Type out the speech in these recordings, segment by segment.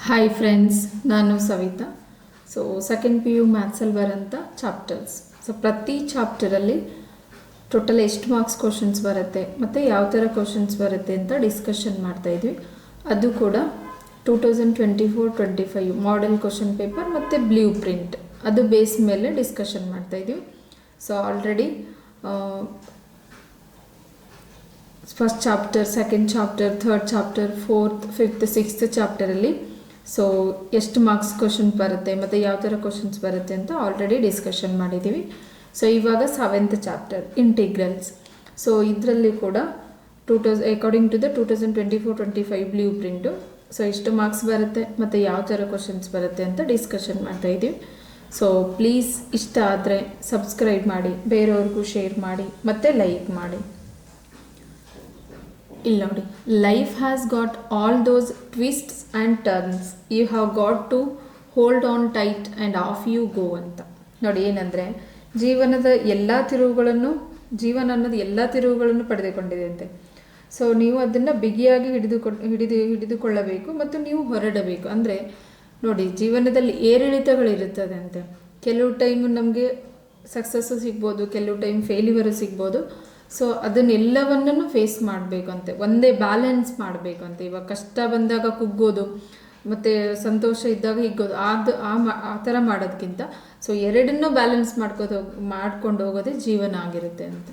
Hi friends, ನಾನು Savita. Second P U ಮ್ಯಾಥ್ಸಲ್ಲಿ ಬರೋಂಥ ಚಾಪ್ಟರ್ಸ್. ಪ್ರತಿ ಚಾಪ್ಟರಲ್ಲಿ ಟೋಟಲ್ ಎಷ್ಟು ಮಾರ್ಕ್ಸ್ ಕ್ವಶನ್ಸ್ ಬರುತ್ತೆ ಮತ್ತು ಯಾವ ಥರ ಕ್ವಶನ್ಸ್ ಬರುತ್ತೆ ಅಂತ ಡಿಸ್ಕಷನ್ ಮಾಡ್ತಾಯಿದ್ವಿ. ಅದು ಕೂಡ 2024-25 ಮಾಡೆಲ್ ಕ್ವಶನ್ ಪೇಪರ್ ಮತ್ತು ಬ್ಲೂ ಪ್ರಿಂಟ್ ಅದು ಬೇಸ್ ಮೇಲೆ ಡಿಸ್ಕಷನ್ ಮಾಡ್ತಾಯಿದ್ವಿ. Already first chapter, second chapter, third chapter, fourth, fifth, sixth ಚಾಪ್ಟರಲ್ಲಿ ಎಷ್ಟು ಮಾರ್ಕ್ಸ್ ಕ್ವಶನ್ ಬರುತ್ತೆ ಮತ್ತು ಯಾವ ಥರ ಕ್ವಶನ್ಸ್ ಬರುತ್ತೆ ಅಂತ ಆಲ್ರೆಡಿ ಡಿಸ್ಕಷನ್ ಮಾಡಿದ್ದೀವಿ. ಇವಾಗ ಸೆವೆಂತ್ ಚಾಪ್ಟರ್ ಇಂಟಿಗ್ರಲ್ಸ್. ಇದರಲ್ಲಿ ಕೂಡ according to the 2024-25 blue print ಎಷ್ಟು ಮಾರ್ಕ್ಸ್ ಬರುತ್ತೆ ಮತ್ತು ಯಾವ ಥರ ಕ್ವಶನ್ಸ್ ಬರುತ್ತೆ ಅಂತ ಡಿಸ್ಕಷನ್ ಮಾಡ್ತಾಯಿದ್ದೀವಿ. ಪ್ಲೀಸ್ ಇಷ್ಟ ಆದರೆ ಸಬ್ಸ್ಕ್ರೈಬ್ ಮಾಡಿ, ಬೇರೆಯವ್ರಿಗೂ ಶೇರ್ ಮಾಡಿ ಮತ್ತು ಲೈಕ್ ಮಾಡಿ. ಇಲ್ಲಿ ನೋಡಿ, life has got all those twists and turns, you have got to hold on tight and off you go ಅಂತ. ನೋಡಿ, ಏನಂದರೆ ಜೀವನದ ಎಲ್ಲ ತಿರುವುಗಳನ್ನು, ಜೀವನ ಅನ್ನೋದು ಎಲ್ಲ ತಿರುವುಗಳನ್ನು ಪಡೆದುಕೊಂಡಿದೆ ಅಂತೆ. ನೀವು ಅದನ್ನು ಬಿಗಿಯಾಗಿ ಹಿಡಿದುಕೊಳ್ಳಬೇಕು ಮತ್ತು ನೀವು ಹೊರಡಬೇಕು. ಅಂದರೆ ನೋಡಿ, ಜೀವನದಲ್ಲಿ ಏರಿಳಿತಗಳಿರುತ್ತದೆ ಅಂತೆ. ಕೆಲವು ಟೈಮ್ ನಮಗೆ ಸಕ್ಸಸ್ಸು ಸಿಗ್ಬೋದು, ಕೆಲವು ಟೈಮ್ ಫೇಲ್ಯೂರು ಸಿಗ್ಬೋದು. ಅದನ್ನೆಲ್ಲವನ್ನೂ ಫೇಸ್ ಮಾಡಬೇಕಂತೆ, ಒಂದೇ ಬ್ಯಾಲೆನ್ಸ್ ಮಾಡಬೇಕಂತೆ. ಇವಾಗ ಕಷ್ಟ ಬಂದಾಗ ಕುಗ್ಗೋದು ಮತ್ತು ಸಂತೋಷ ಇದ್ದಾಗ ಹಿಗ್ಗೋದು ಆ ಥರ ಮಾಡೋದಕ್ಕಿಂತ ಎರಡನ್ನೂ ಬ್ಯಾಲೆನ್ಸ್ ಮಾಡ್ಕೊಂಡು ಹೋಗೋದೇ ಜೀವನ ಆಗಿರುತ್ತೆ ಅಂತ.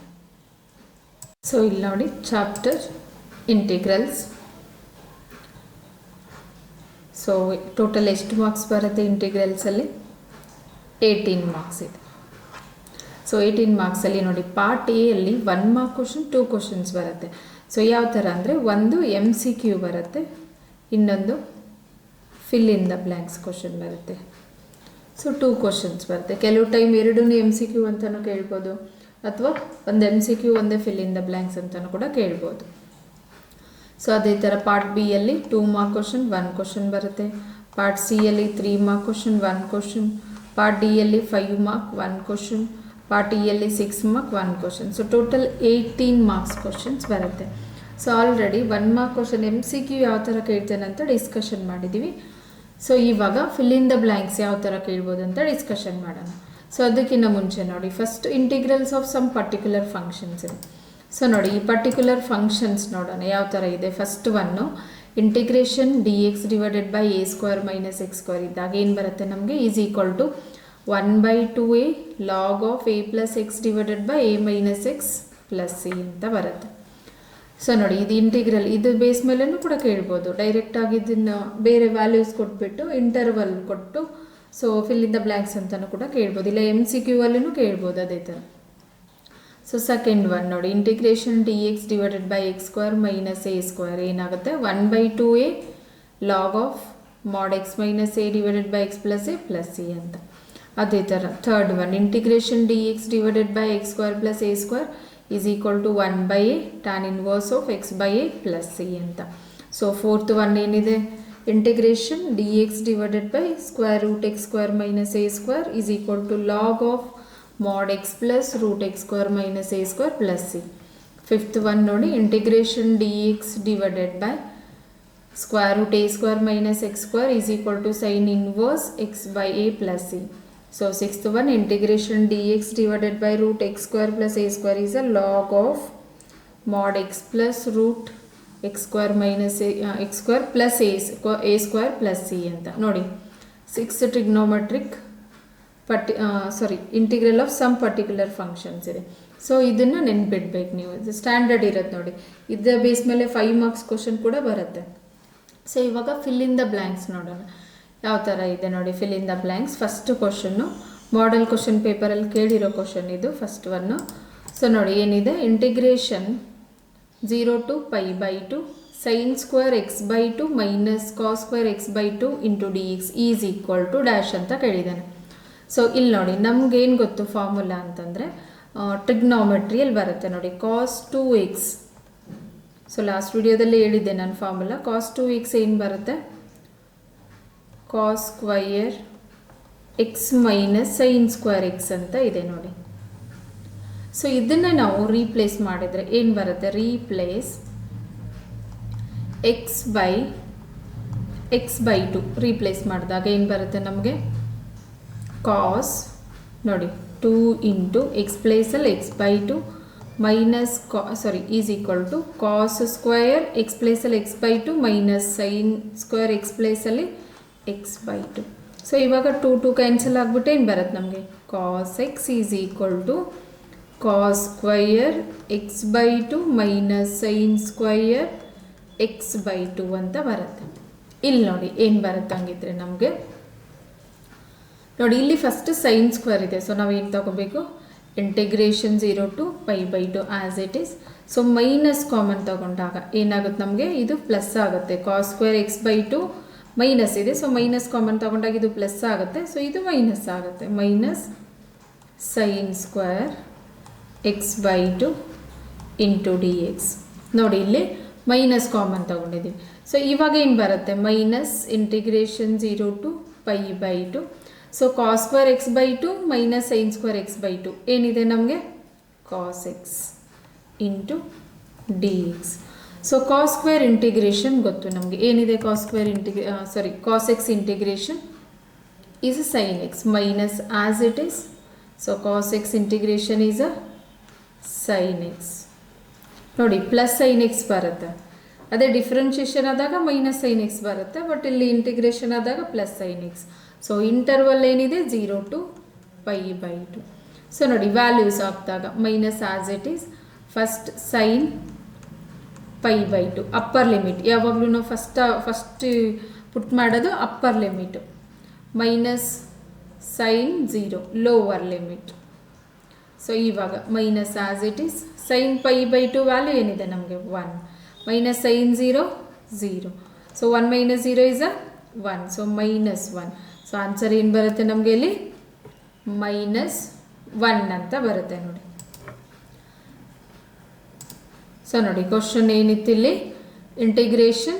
ಇಲ್ಲಿ ನೋಡಿ, ಚಾಪ್ಟರ್ ಇಂಟಿಗ್ರಲ್ಸ್. ಟೋಟಲ್ ಎಷ್ಟು ಮಾರ್ಕ್ಸ್ ಬರುತ್ತೆ ಇಂಟಿಗ್ರಲ್ಸಲ್ಲಿ? 18 ಮಾರ್ಕ್ಸ್ ಇದೆ. 18 ಮಾರ್ಕ್ಸಲ್ಲಿ ನೋಡಿ, ಪಾರ್ಟ್ ಎ ಅಲ್ಲಿ 1 ಮಾರ್ಕ್ ಕ್ವಶನ್, 2 ಕ್ವಶನ್ಸ್ ಬರುತ್ತೆ. ಯಾವ ಥರ ಅಂದರೆ, ಒಂದು MCQ ಬರುತ್ತೆ, ಇನ್ನೊಂದು fill in the blanks question ಬರುತ್ತೆ. 2 ಕ್ವಶನ್ಸ್ ಬರುತ್ತೆ. ಕೆಲವು ಟೈಮ್ ಎರಡೂ MCQ ಅಂತಲೂ ಕೇಳ್ಬೋದು, ಅಥವಾ ಒಂದು MCQ ಒಂದೇ ಫಿಲ್ ಇನ್ ದ ಬ್ಲ್ಯಾಂಕ್ಸ್ ಅಂತಲೂ ಕೂಡ ಕೇಳ್ಬೋದು. ಅದೇ ಥರ ಪಾರ್ಟ್ ಬಿ ಅಲ್ಲಿ 2 ಮಾರ್ಕ್ ಕ್ವಶನ್, 1 ಕ್ವಶನ್ ಬರುತ್ತೆ. ಪಾರ್ಟ್ ಸಿ ಅಲ್ಲಿ 3 mark question, 1 question. Part D ಅಲ್ಲಿ 5 ಮಾರ್ಕ್, 1 ಕ್ವಶನ್. ಪಾರ್ಟ್ ಇಯಲ್ಲಿ 6 mark, 1 question. Total 18 marks questions ಬರುತ್ತೆ. ಆಲ್ರೆಡಿ 1 ಮಾರ್ಕ್ ಕ್ವಶನ್ MCQ ಯಾವ ಥರ ಕೇಳ್ತೇನೆ ಅಂತ ಡಿಸ್ಕಷನ್ ಮಾಡಿದ್ದೀವಿ. ಇವಾಗ ಫಿಲ್ ಇನ್ ದ ಬ್ಲ್ಯಾಂಕ್ಸ್ ಯಾವ ಥರ ಕೇಳ್ಬೋದು ಅಂತ ಡಿಸ್ಕಷನ್ ಮಾಡೋಣ. ಅದಕ್ಕಿಂತ ಮುಂಚೆ ನೋಡಿ, first integrals of some particular functions ಇದೆ. ನೋಡಿ, ಈ ಪರ್ಟಿಕ್ಯುಲರ್ ಫಂಕ್ಷನ್ಸ್ ನೋಡೋಣ ಯಾವ ಥರ ಇದೆ. First one integration dx divided by a² - x² ಇದ್ದಾಗ ಏನು ಬರುತ್ತೆ ನಮಗೆ? Is equal to 1/2a log of a plus x divided by a minus x plus c ಅಂತ ಬರುತ್ತೆ. ನೋಡಿ, ಇದು ಇಂಟಿಗ್ರಲ್, ಇದು ಬೇಸ್ ಮೇಲೂ ಕೂಡ ಕೇಳ್ಬೋದು. ಡೈರೆಕ್ಟಾಗಿ ಇದನ್ನು ಬೇರೆ ವ್ಯಾಲ್ಯೂಸ್ ಕೊಟ್ಬಿಟ್ಟು ಇಂಟರ್ವಲ್ ಕೊಟ್ಟು ಫಿಲ್ ಇನ್ ದ ಬ್ಲ್ಯಾಂಕ್ಸ್ ಅಂತಲೂ ಕೂಡ ಕೇಳ್ಬೋದು, ಇಲ್ಲ MCQ ಅಲ್ಲೂ ಕೇಳ್ಬೋದು ಅದೇ ಥರ. ಸೆಕೆಂಡ್ ಒನ್ ನೋಡಿ, integration dx divided by x² - a² ಏನಾಗುತ್ತೆ? 1/2a log of mod x minus a divided by x plus a plus c ಅಂತ. ಅದೇ ಥರ third one, integration dx divided by x² plus a² is equal to 1/a tan inverse of x by a plus c ಅಂತ. Fourth one ಏನಿದೆ? Integration dx divided by √x² minus a² is equal to log of mod x plus √x² minus a² plus c. Fifth one ನೋಡಿ, integration dx divided by √a² minus x² is equal to sin inverse x by a plus c. Sixth one, integration dx divided by √x² plus a² is a log of mod x plus √x² minus x² plus a² plus c ಅಂತ. ನೋಡಿ, 6 trigonometric integral of some particular functions ಇದೆ. ಇದನ್ನು ನೆನ್ಪಿಡ್ಬೇಕು ನೀವು, ಇದು standard ಇರೋದು ನೋಡಿ. ಇದರ base ಮೇಲೆ 5 ಮಾರ್ಕ್ಸ್ ಕ್ವಶನ್ ಕೂಡ ಬರುತ್ತೆ. ಇವಾಗ ಫಿಲ್ ಇನ್ ದ ಬ್ಲ್ಯಾಂಕ್ಸ್ ನೋಡೋಣ ಯಾವ ಥರ ಇದೆ. ನೋಡಿ, fill in the blanks. First question model question ಪೇಪರಲ್ಲಿ ಕೇಳಿರೋ ಕ್ವಶನ್ ಇದು, ಫಸ್ಟ್ ಒನ್ನು. ನೋಡಿ, ಏನಿದೆ? Integration 0 to π/2 sin² x/2 minus cos² x/2 into dx is equal to dash ಅಂತ ಕೇಳಿದ್ದಾನೆ. ಇಲ್ಲಿ ನೋಡಿ, ನಮಗೇನು ಗೊತ್ತು ಫಾರ್ಮುಲಾ ಅಂತಂದರೆ ಟ್ರಿಗ್ನೋಮೆಟ್ರಿಯಲ್ಲಿ ಬರುತ್ತೆ ನೋಡಿ, cos 2x. ಲಾಸ್ಟ್ ವಿಡಿಯೋದಲ್ಲಿ ಹೇಳಿದ್ದೆ ನಾನು ಫಾರ್ಮುಲಾ. cos 2x ಏನು ಬರುತ್ತೆ? cos² x minus sin² x ಅಂತ ಇದೆ ನೋಡಿ. ಇದನ್ನು ನಾವು ರೀಪ್ಲೇಸ್ ಮಾಡಿದರೆ ಏನು ಬರುತ್ತೆ? Replace x by x/2 replace ಮಾಡಿದಾಗ ಏನು ಬರುತ್ತೆ ನಮಗೆ ಕಾಸ್ ನೋಡಿ 2 ಇಂಟು ಎಕ್ಸ್ ಪ್ಲೇಸಲ್ಲಿ x/2 minus is equal to cos square x ಪ್ಲೇಸಲ್ಲಿ x/2 minus sine square X ಪ್ಲೇಸಲ್ಲಿ x/2. ಸೊ ಇವಾಗ 2 ಕ್ಯಾನ್ಸಲ್ ಆಗಿಬಿಟ್ಟು ಏನು ಬರುತ್ತೆ ನಮಗೆ cos x is equal to cos square x/2 minus sine square x/2 ಅಂತ ಬರುತ್ತೆ. ಇಲ್ಲಿ ನೋಡಿ ಏನು ಬರುತ್ತೆ ಹಂಗಿದ್ರೆ ನಮಗೆ ನೋಡಿ ಇಲ್ಲಿ ಫಸ್ಟ್ ಸೈನ್ ಸ್ಕ್ವೇರ್ ಇದೆ. ಸೊ ನಾವು ಏನು ತಗೋಬೇಕು integration 0 to π/2 as it is. So minus common ತಗೊಂಡಾಗ ಏನಾಗುತ್ತೆ ನಮಗೆ ಇದು ಪ್ಲಸ್ ಆಗುತ್ತೆ. ಕಾಸ್ ಸ್ಕ್ವೇರ್ x/2 ಮೈನಸ್ ಇದೆ. ಸೊ ಮೈನಸ್ ಕಾಮನ್ ತಗೊಂಡಾಗ ಇದು ಪ್ಲಸ್ ಆಗುತ್ತೆ. ಸೊ ಇದು ಮೈನಸ್ ಆಗುತ್ತೆ. Minus sine square x/2 into D X. ನೋಡಿ ಇಲ್ಲಿ ಮೈನಸ್ ಕಾಮನ್ ತಗೊಂಡಿದ್ದೀವಿ. ಸೊ ಇವಾಗ ಏನು ಬರುತ್ತೆ minus integration 0 to π/2. So cos square x/2 minus sine square x/2 ಏನಿದೆ ನಮಗೆ cos x into D x. So cos square integration ಗೊತ್ತು ನಮಗೆ ಏನಿದೆ cos square cos x integration is a sine x minus as it is. So cos x integration is a sine x. ನೋಡಿ plus sine x ಬರುತ್ತೆ. ಅದೇ differentiation ಆದಾಗ minus sine x ಬರುತ್ತೆ. But ಇಲ್ಲಿ integration ಆದಾಗ plus sine x. So interval ಏನಿದೆ 0 to π/2. So ನೋಡಿ values ಹಾಕಿದಾಗ minus as it is first sine π/2 upper limit ಯಾವಾಗಲೂ ನಾವು ಫಸ್ಟ್ ಪುಟ್ ಮಾಡೋದು upper limit minus sine 0 lower limit. So ಇವಾಗ minus as it is sine π/2 value ಏನಿದೆ ನಮಗೆ 1 minus sine 0 0. So 1 minus 0 is a 1. So minus 1. So answer ಏನು ಬರುತ್ತೆ ನಮಗೆ ಇಲ್ಲಿ ಮೈನಸ್ 1 ಅಂತ ಬರುತ್ತೆ ನೋಡಿ. ಸೊ ನೋಡಿ ಕ್ವಶನ್ ಏನಿತ್ತು ಇಲ್ಲಿ integration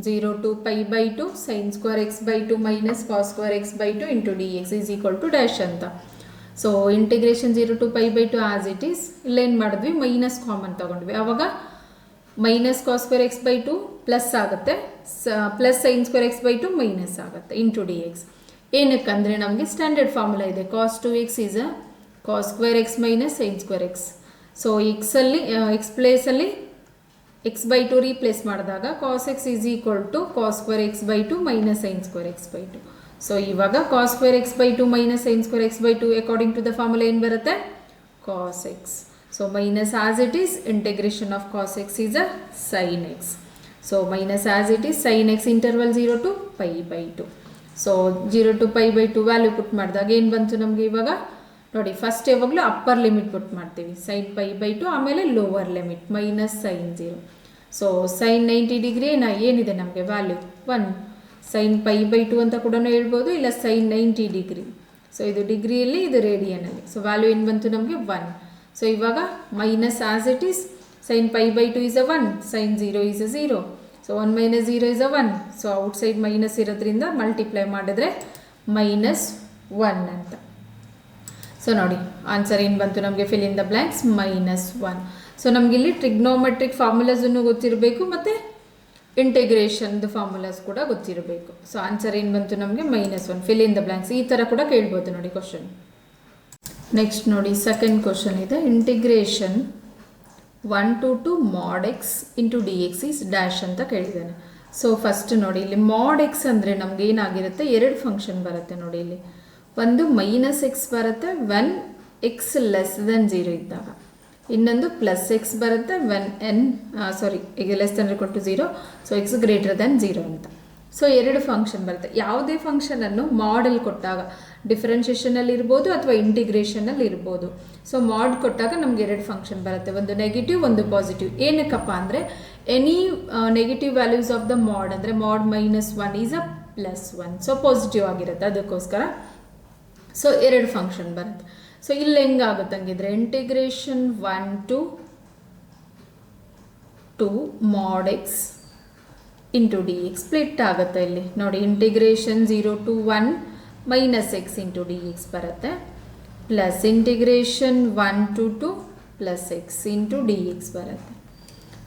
0 to π/2 sine square x/2 minus cos square x/2 into D x is equal to dash ಅಂತ. So integration 0 to π/2 as it is ಇಲ್ಲೇನು ಮಾಡಿದ್ವಿ ಮೈನಸ್ ಕಾಮನ್ ತೊಗೊಂಡ್ವಿ. ಆವಾಗ minus cos square x/2 plus ಆಗುತ್ತೆ plus sine square x/2 minus ಆಗುತ್ತೆ into D x. ಏನಕ್ಕಂದರೆ ನಮಗೆ standard formula ಇದೆ cos 2x is a cos square x minus sine square x. So ಎಕ್ಸಲ್ಲಿ X ಪ್ಲೇಸಲ್ಲಿ x/2 ರೀಪ್ಲೇಸ್ ಮಾಡಿದಾಗ cos x is equal to cos square x/2 minus sine square x/2. So ಇವಾಗ cos square x/2 minus sine square x/2 according to the formula ಏನು ಬರುತ್ತೆ cos x. So minus as it is integration of cos x is a sine x. So minus as it is sine x interval 0 to π/2. So 0 to π/2 value put ಮಾಡಿದಾಗ ಏನು ಬಂತು ನಮಗೆ ಇವಾಗ ನೋಡಿ first ಯಾವಾಗಲೂ upper limit ಪುಟ್ ಮಾಡ್ತೀವಿ sine π/2 ಆಮೇಲೆ lower limit minus sine 0. So sine 90 degree ಏನಿದೆ ನಮಗೆ ವ್ಯಾಲ್ಯೂ 1 ಸೈನ್ π/2 ಅಂತ ಕೂಡ ಹೇಳ್ಬೋದು ಇಲ್ಲ ಸೈನ್ 90 ಡಿಗ್ರಿ. ಸೊ ಇದು ಡಿಗ್ರಿಯಲ್ಲಿ ಇದು ರೇಡಿಯನಲ್ಲಿ. ಸೊ ವ್ಯಾಲ್ಯೂ ಏನು ಬಂತು ನಮಗೆ 1. ಸೊ ಇವಾಗ minus as it is sine π/2 is a 1 sine 0 is a 0. So 1 minus 0 is a 1. So outside minus ಇರೋದ್ರಿಂದ ಮಲ್ಟಿಪ್ಲೈ ಮಾಡಿದ್ರೆ ಮೈನಸ್ 1 ಅಂತ. ಸೊ ನೋಡಿ ಆನ್ಸರ್ ಏನು ಬಂತು ನಮಗೆ fill in the blanks minus 1. So ನಮಗಿಲ್ಲಿ ಟ್ರಿಗ್ನೋಮೆಟ್ರಿಕ್ ಫಾರ್ಮುಲಾಸನ್ನು ಗೊತ್ತಿರಬೇಕು ಮತ್ತು ಇಂಟಿಗ್ರೇಷನ್ದು ಫಾರ್ಮುಲಾಸ್ ಕೂಡ ಗೊತ್ತಿರಬೇಕು. ಸೊ ಆನ್ಸರ್ ಏನು ಬಂತು ನಮಗೆ minus 1 fill in the blanks. ಈ ಥರ ಕೂಡ ಕೇಳ್ಬೋದು ನೋಡಿ ಕ್ವಶನ್. ನೆಕ್ಸ್ಟ್ ನೋಡಿ ಸೆಕೆಂಡ್ ಕ್ವಶನ್ ಇದೆ integration 1 to 2 mod x into D x is dash ಅಂತ ಕೇಳಿದ್ದಾನೆ. ಸೊ ಫಸ್ಟ್ ನೋಡಿ ಇಲ್ಲಿ mod x ಅಂದರೆ ನಮ್ಗೆ ಏನಾಗಿರುತ್ತೆ ಎರಡು ಫಂಕ್ಷನ್ ಬರುತ್ತೆ ನೋಡಿ. ಇಲ್ಲಿ ಒಂದು ಮೈನಸ್ ಎಕ್ಸ್ ಬರುತ್ತೆ ವೆನ್ ಎಕ್ಸ್ ಲೆಸ್ ದೆನ್ 0 ಇದ್ದಾಗ, ಇನ್ನೊಂದು ಪ್ಲಸ್ ಎಕ್ಸ್ ಬರುತ್ತೆ ವೆನ್ ಈಗ less than equal to 0, so x greater than 0 ಅಂತ. ಸೊ ಎರಡು ಫಂಕ್ಷನ್ ಬರುತ್ತೆ. ಯಾವುದೇ ಫಂಕ್ಷನನ್ನು ಮಾಡೆಲ್ ಕೊಟ್ಟಾಗ ಡಿಫ್ರೆನ್ಷಿಯೇಷನಲ್ಲಿ ಇರ್ಬೋದು ಅಥವಾ ಇಂಟಿಗ್ರೇಷನಲ್ಲಿ ಇರ್ಬೋದು. ಸೊ ಮಾಡ್ ಕೊಟ್ಟಾಗ ನಮ್ಗೆ ಎರಡು ಫಂಕ್ಷನ್ ಬರುತ್ತೆ, ಒಂದು ನೆಗೆಟಿವ್ ಒಂದು ಪಾಸಿಟಿವ್. ಏನಕ್ಕಪ್ಪ ಅಂದರೆ any negative values of the ಮಾಡ್ ಅಂದರೆ ಮಾಡ್ -1 ಈಸ್ ಅ +1, ಸೊ ಪಾಸಿಟಿವ್ ಆಗಿರುತ್ತೆ ಅದಕ್ಕೋಸ್ಕರ. ಸೊ ಎರಡು ಫಂಕ್ಷನ್ ಬರುತ್ತೆ. ಸೊ ಇಲ್ಲಿ ಹೆಂಗಾಗುತ್ತೆ ಹಂಗಿದ್ರೆ integration 1 to 2 mod x into D x split ಆಗುತ್ತೆ. ಇಲ್ಲಿ ನೋಡಿ integration 0 to 1 minus x into D x ಬರುತ್ತೆ, plus integration 1 to 2 plus x into D x ಬರುತ್ತೆ.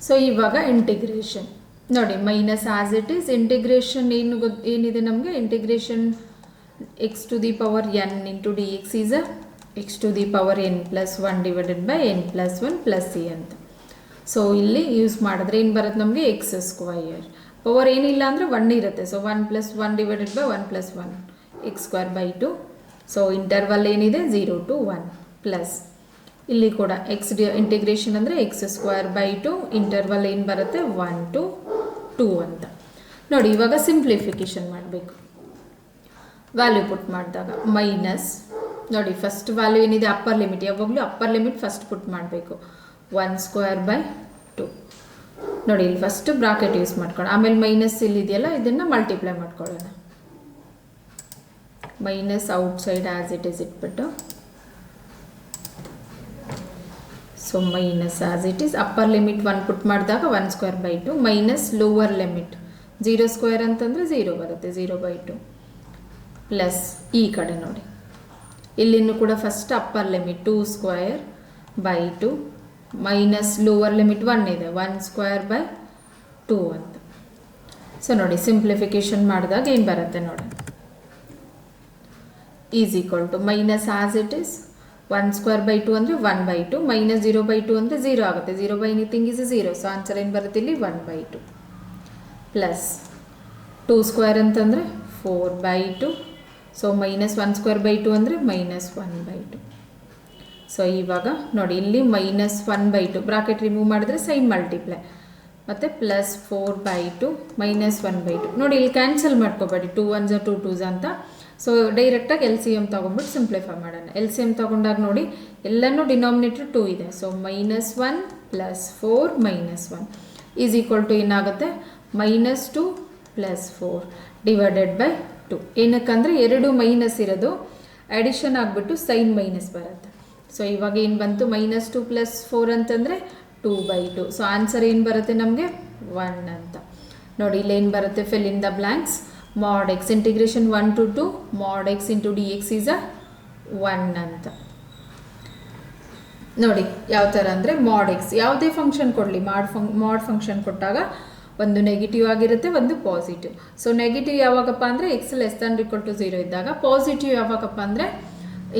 ಸೊ ಇವಾಗ ಇಂಟಿಗ್ರೇಷನ್ ನೋಡಿ minus as it is integration ಏನಿದೆ ನಮಗೆ integration x to the power n into D x is x to the power n plus one divided by n plus one plus c ಅಂತ. So ಇಲ್ಲಿ use ಮಾಡಿದ್ರೆ ಏನು ಬರುತ್ತೆ ನಮಗೆ X square power ಏನಿಲ್ಲ ಅಂದರೆ ಒನ್ ಇರುತ್ತೆ. So one plus one divided by one plus one X square by two. So interval ಏನಿದೆ 0 to 1 ಪ್ಲಸ್ ಇಲ್ಲಿ ಕೂಡ ಎಕ್ಸ್ ಇಂಟಿಗ್ರೇಷನ್ ಅಂದರೆ X square by two interval ಏನು ಬರುತ್ತೆ 1 to 2 ಅಂತ. ನೋಡಿ ಇವಾಗ ಸಿಂಪ್ಲಿಫಿಕೇಶನ್ ಮಾಡಬೇಕು. ವ್ಯಾಲ್ಯೂ ಪುಟ್ ಮಾಡಿದಾಗ ಮೈನಸ್ ನೋಡಿ ಫಸ್ಟ್ ವ್ಯಾಲ್ಯೂ ಏನಿದೆ ಅಪ್ಪರ್ ಲಿಮಿಟ್, ಯಾವಾಗಲೂ ಅಪ್ಪರ್ ಲಿಮಿಟ್ ಫಸ್ಟ್ ಪುಟ್ ಮಾಡಬೇಕು. 1 ಸ್ಕ್ವೇರ್ ಬೈ 2 ನೋಡಿ ಇಲ್ಲಿ ಫಸ್ಟ್ ಬ್ರಾಕೆಟ್ ಯೂಸ್ ಮಾಡ್ಕೊಳ್ಳೋಣ, ಆಮೇಲೆ ಮೈನಸ್ ಇಲ್ಲಿದೆಯಲ್ಲ ಇದನ್ನು ಮಲ್ಟಿಪ್ಲೈ ಮಾಡ್ಕೊಳ್ಳೋಣ. Minus outside as it is ಇಟ್ಬಿಟ್ಟು so minus as it is upper limit 1 put ಮಾಡಿದಾಗ 1 square by 2 minus lower limit 0 square ಅಂತಂದರೆ 0 ಬರುತ್ತೆ 0 ಬೈ 2 ಪ್ಲಸ್ ಈ ಕಡೆ ನೋಡಿ ಇಲ್ಲಿನೂ ಕೂಡ first upper limit 2 square by 2 minus lower limit 1 ಇದೆ 1 ಸ್ಕ್ವೇರ್ ಬೈ 2 ಅಂತ. ಸೊ ನೋಡಿ ಸಿಂಪ್ಲಿಫಿಕೇಶನ್ ಮಾಡಿದಾಗ ಏನು ಬರುತ್ತೆ ನೋಡಿ is equal to minus as it is 1 square by 2 ಅಂದರೆ 1 ಬೈ 2 ಮೈನಸ್ 0 ಬೈ 2 ಅಂದರೆ 0 ಆಗುತ್ತೆ 0 by anything is 0. So answer ಏನು ಬರುತ್ತೆ ಇಲ್ಲಿ 1 ಬೈ 2 ಪ್ಲಸ್ 2 ಸ್ಕ್ವೇರ್ ಅಂತಂದರೆ 4 by 2. So minus 1 square by 2 ಅಂದರೆ ಮೈನಸ್ 1 ಬೈ 2. ಸೊ ಇವಾಗ ನೋಡಿ ಇಲ್ಲಿ ಮೈನಸ್ 1 ಬೈ 2 ಬ್ರಾಕೆಟ್ ರಿಮೂವ್ ಮಾಡಿದ್ರೆ ಸೈನ್ ಮಲ್ಟಿಪ್ಲೈ ಮತ್ತು ಪ್ಲಸ್ 4 ಬೈ 2 ಮೈನಸ್ 1 ಬೈ 2 ನೋಡಿ ಇಲ್ಲಿ ಕ್ಯಾನ್ಸಲ್ ಮಾಡ್ಕೋಬೇಡಿ 2 1s 2 2s ಅಂತ. ಸೊ ಡೈರೆಕ್ಟಾಗಿ ಎಲ್ ಸಿ ಎಮ್ ತೊಗೊಂಡ್ಬಿಟ್ಟು ಸಿಂಪ್ಲಿಫೈ ಮಾಡೋಣ. ಎಲ್ ಸಿ ಎಮ್ ತೊಗೊಂಡಾಗ ನೋಡಿ ಎಲ್ಲನೂ ಡಿನಾಮಿನೇಟರ್ 2 ಇದೆ. So minus 1 plus 4 minus 1 is equal to ಏನಾಗುತ್ತೆ ಮೈನಸ್ 2 ಪ್ಲಸ್ 4 ಡಿವೈಡೆಡ್ ಬೈ 2. ಏನಕ್ಕಂದರೆ ಎರಡು ಮೈನಸ್ ಇರೋದು ಅಡಿಷನ್ ಆಗಿಬಿಟ್ಟು ಸೈನ್ ಮೈನಸ್ ಬರುತ್ತೆ. ಸೊ ಇವಾಗ ಏನು ಬಂತು ಮೈನಸ್ 2 ಪ್ಲಸ್ 4 ಅಂತಂದರೆ 2 ಬೈ 2. ಸೊ ಆನ್ಸರ್ ಏನು ಬರುತ್ತೆ ನಮಗೆ 1 ಅಂತ. ನೋಡಿ ಇಲ್ಲಿ ಏನು ಬರುತ್ತೆ fill in the blanks. mod x integration 1 to 2 mod x into D x is 1 ಅಂತ. ನೋಡಿ ಯಾವ ಥರ ಅಂದರೆ mod x ಯಾವುದೇ ಫಂಕ್ಷನ್ ಕೊಡಲಿ ಮಾಡ್ ಫಂಕ್ಷನ್ ಕೊಟ್ಟಾಗ ಒಂದು ನೆಗೆಟಿವ್ ಆಗಿರುತ್ತೆ ಒಂದು ಪಾಸಿಟಿವ್. ಸೊ ನೆಗೆಟಿವ್ ಯಾವಾಗಪ್ಪ ಅಂದರೆ x less than equal to 0 ಇದ್ದಾಗ, ಪಾಸಿಟಿವ್ ಯಾವಾಗಪ್ಪ ಅಂದರೆ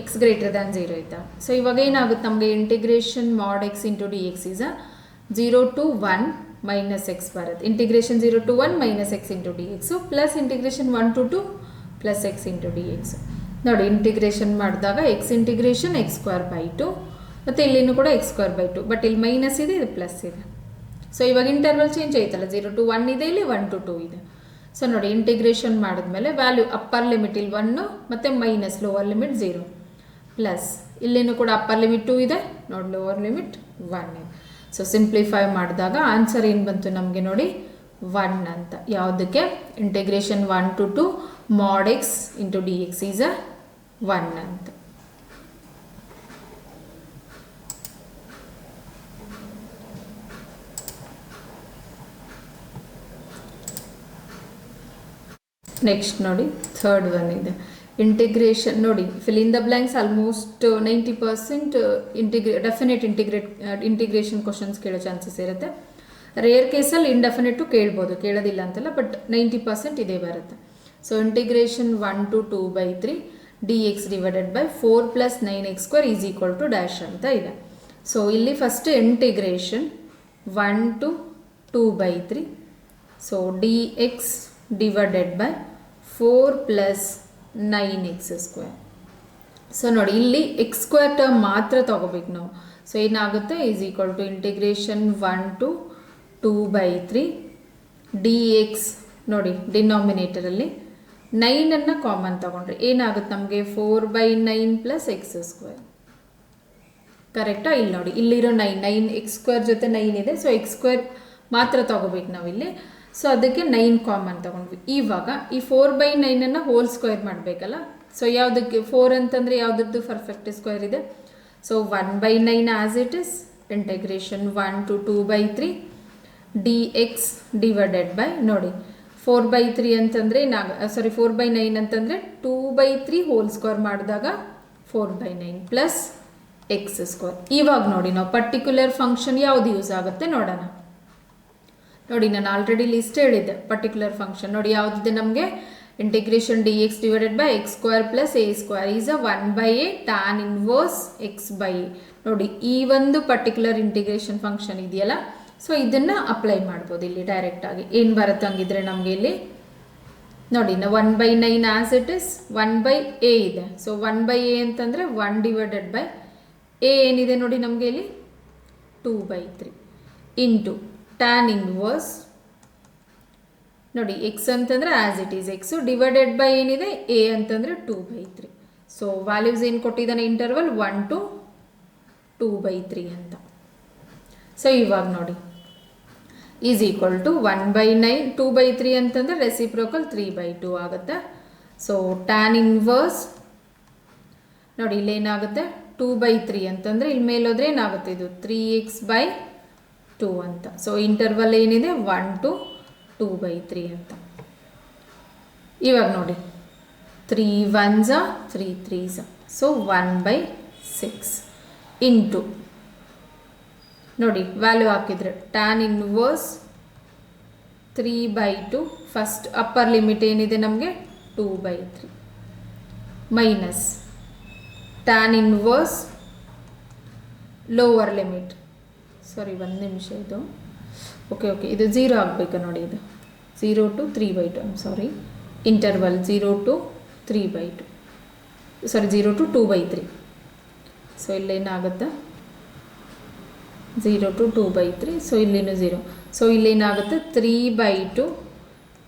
ಎಕ್ಸ್ ಗ್ರೇಟರ್ ದ್ಯಾನ್ 0 ಇದ್ದಾಗ. ಸೊ ಇವಾಗ ಏನಾಗುತ್ತೆ ನಮಗೆ integration mod x into D x is 0 to 1 minus x ಬರುತ್ತೆ. Integration 0 to 1 minus x into d x plus integration 1 to 2 plus x into D X. ನೋಡಿ integration ಮಾಡಿದಾಗ x integration x square by 2 ಮತ್ತು ಇಲ್ಲಿನೂ ಕೂಡ x square by 2 but ಇಲ್ಲಿ minus ಇದೆ ಇದು plus ಇದೆ. ಸೊ ಇವಾಗ ಇಂಟರ್ವಲ್ ಚೇಂಜ್ ಆಯ್ತಲ್ಲ 0 to 1 ಇದೆ ಇಲ್ಲಿ 1 to 2 ಇದೆ. ಸೊ ನೋಡಿ ಇಂಟಿಗ್ರೇಷನ್ ಮಾಡಿದ್ಮೇಲೆ ವ್ಯಾಲ್ಯೂ ಅಪ್ಪರ್ ಲಿಮಿಟ್ ಇಲ್ಲಿ 1 ಮತ್ತು ಮೈನಸ್ ಲೋವರ್ ಲಿಮಿಟ್ 0 ಪ್ಲಸ್ ಇಲ್ಲಿನೂ ಕೂಡ ಅಪ್ಪರ್ ಲಿಮಿಟ್ 2 ಇದೆ ನೋಡಿ ಲೋವರ್ ಲಿಮಿಟ್ 1 ಇದೆ. ಸೊ ಸಿಂಪ್ಲಿಫೈ ಮಾಡಿದಾಗ ಆನ್ಸರ್ ಏನು ಬಂತು ನಮಗೆ ನೋಡಿ 1 ಅಂತ. ಯಾವುದಕ್ಕೆ integration 1 to 2 mod x into D x is 1 ಅಂತ. ನೆಕ್ಸ್ಟ್ ನೋಡಿ ಥರ್ಡ್ ಒನ್ ಇದೆ ಇಂಟಿಗ್ರೇಷನ್. ನೋಡಿ fill in the blanks almost 90% definite integration questions ಕೇಳೋ ಚಾನ್ಸಸ್ ಇರುತ್ತೆ. ರೇರ್ ಕೇಸಲ್ಲಿ ಇಂಡೆಫಿನೆಟು ಕೇಳ್ಬೋದು, ಕೇಳೋದಿಲ್ಲ ಅಂತಲ್ಲ, ಬಟ್ 90% ಇದೇ ಬರುತ್ತೆ. So integration 1 to 2 by 3 d x divided by 4 plus 9x square is equal to dash ಅಂತ ಇದೆ. ಸೊ ಇಲ್ಲಿ first integration 1 to 2 by 3 so D x divided by 4 plus 9x square. So ನೋಡಿ ಇಲ್ಲಿ ಎಕ್ಸ್ ಸ್ಕ್ವೇರ್ ಟರ್ಮ್ ಮಾತ್ರ ತಗೋಬೇಕು ನಾವು. So ಏನಾಗುತ್ತೆ is equal to integration 1 to 2 by 3 d X ನೋಡಿ ಡಿನಾಮಿನೇಟರಲ್ಲಿ 9 ಕಾಮನ್ ತಗೊಂಡ್ರೆ ಏನಾಗುತ್ತೆ ನಮಗೆ 4 ಬೈ 9 ಪ್ಲಸ್ ಎಕ್ಸ್ ಸ್ಕ್ವೇರ್. ಕರೆಕ್ಟಾ? ಇಲ್ಲಿ ನೋಡಿ ಇಲ್ಲಿರೋ 9 ಎಕ್ಸ್ ಸ್ಕ್ವೇರ್ ಜೊತೆ 9 ಇದೆ. ಸೊ ಎಕ್ಸ್ ಸ್ಕ್ವೇರ್ ಮಾತ್ರ ತಗೋಬೇಕು ನಾವಿಲ್ಲಿ. ಸೊ ಅದಕ್ಕೆ 9 ಕಾಮನ್ ತಗೊಂಡ್ವಿ. ಇವಾಗ ಈ 4 ಬೈ 9 ಹೋಲ್ ಸ್ಕ್ವೇರ್ ಮಾಡಬೇಕಲ್ಲ. ಸೊ ಯಾವುದಕ್ಕೆ 4 ಅಂತಂದರೆ ಯಾವುದರದ್ದು ಪರ್ಫೆಕ್ಟ್ ಸ್ಕ್ವೇರ್ ಇದೆ. So 1 by 9 as it is integration 1 to 2 by 3 d x divided by ನೋಡಿ 4 ಬೈ 3 ಅಂತಂದರೆ 4 ಬೈ 9 ಅಂತಂದರೆ 2 ಬೈ 3 ಹೋಲ್ ಸ್ಕ್ವೇರ್ ಮಾಡಿದಾಗ 4 ಬೈ 9 ಪ್ಲಸ್ ಎಕ್ಸ್ ಸ್ಕ್ವೇರ್. ಇವಾಗ ನೋಡಿ ನಾವು ಪರ್ಟಿಕ್ಯುಲರ್ ಫಂಕ್ಷನ್ ಯಾವುದು ಯೂಸ್ ಆಗುತ್ತೆ ನೋಡೋಣ. ನೋಡಿ ನಾನು ಆಲ್ರೆಡಿ ಲಿಸ್ಟ್ ಹೇಳಿದ್ದೆ ಪರ್ಟಿಕ್ಯುಲರ್ ಫಂಕ್ಷನ್ ನೋಡಿ ಯಾವುದಿದೆ ನಮಗೆ integration d x divided by x square plus A square is a 1/a tan inverse X by A. ನೋಡಿ ಈ ಒಂದು ಪರ್ಟಿಕ್ಯುಲರ್ ಇಂಟಿಗ್ರೇಷನ್ ಫಂಕ್ಷನ್ ಇದೆಯಲ್ಲ, ಸೊ ಇದನ್ನು ಅಪ್ಲೈ ಮಾಡ್ಬೋದು ಇಲ್ಲಿ ಡೈರೆಕ್ಟಾಗಿ. ಏನು ಬರುತ್ತೆ ಹಂಗಿದ್ರೆ ನಮಗೆ ಇಲ್ಲಿ ನೋಡಿ 1/9 ಆಸ್ ಇಟ್ ಇಸ್ 1/a ಇದೆ. ಸೊ 1/a ಅಂತಂದರೆ 1 ಡಿವೈಡೆಡ್ ಬೈ ಎ ಏನಿದೆ ನೋಡಿ ನಮಗೆ ಇಲ್ಲಿ 2/3 ಇಂಟು ಟ್ಯಾನ್ ಇನ್ವರ್ಸ್ ನೋಡಿ ಎಕ್ಸ್ ಅಂತಂದರೆ as it is x divided by ಏನಿದೆ ಎ ಅಂತಂದರೆ 2/3. ಸೊ ವ್ಯಾಲ್ಯೂಸ್ ಏನು ಕೊಟ್ಟಿದ್ದಾನೆ ಇಂಟರ್ವಲ್ 1 to 2/3 ಅಂತ. ಸೊ ಇವಾಗ ನೋಡಿ ಈಸ್ ಈಕ್ವಲ್ ಟು 1/9 2/3 ಅಂತಂದರೆ ರೆಸಿಪ್ರೋಕಲ್ 3/2 ಆಗುತ್ತೆ. ಸೊ ಟ್ಯಾನ್ ಇನ್ವರ್ಸ್ ನೋಡಿ ಇಲ್ಲಿ ಏನಾಗುತ್ತೆ 2/3 ಅಂತಂದರೆ ಇಲ್ಲಿ ಮೇಲೋದ್ರೆ ಏನಾಗುತ್ತೆ ಇದು 3x/2 ಅಂತ. ಸೊ ಇಂಟರ್ವಲ್ ಏನಿದೆ 1 to 2/3 ಅಂತ. ಇವಾಗ ನೋಡಿ 3 1s 3 3s ಸೊ 1/6 ಇಂಟು ನೋಡಿ ವ್ಯಾಲ್ಯೂ ಹಾಕಿದರೆ tan inverse 3/2 first upper limit ಏನಿದೆ ನಮಗೆ 2/3 minus tan inverse lower limit sorry ಒಂದು ನಿಮಿಷ ಇದು ಓಕೆ ಇದು 0 ಆಗಬೇಕು ನೋಡಿ ಇದು 0 to 3/2 I'm sorry interval 0 to 3/2 sorry 0 to 2/3. So ಇಲ್ಲೇನಾಗುತ್ತೆ 0 to 2/3 ಸೊ ಇಲ್ಲಿನೂ 0. So ಇಲ್ಲೇನಾಗುತ್ತೆ 3/2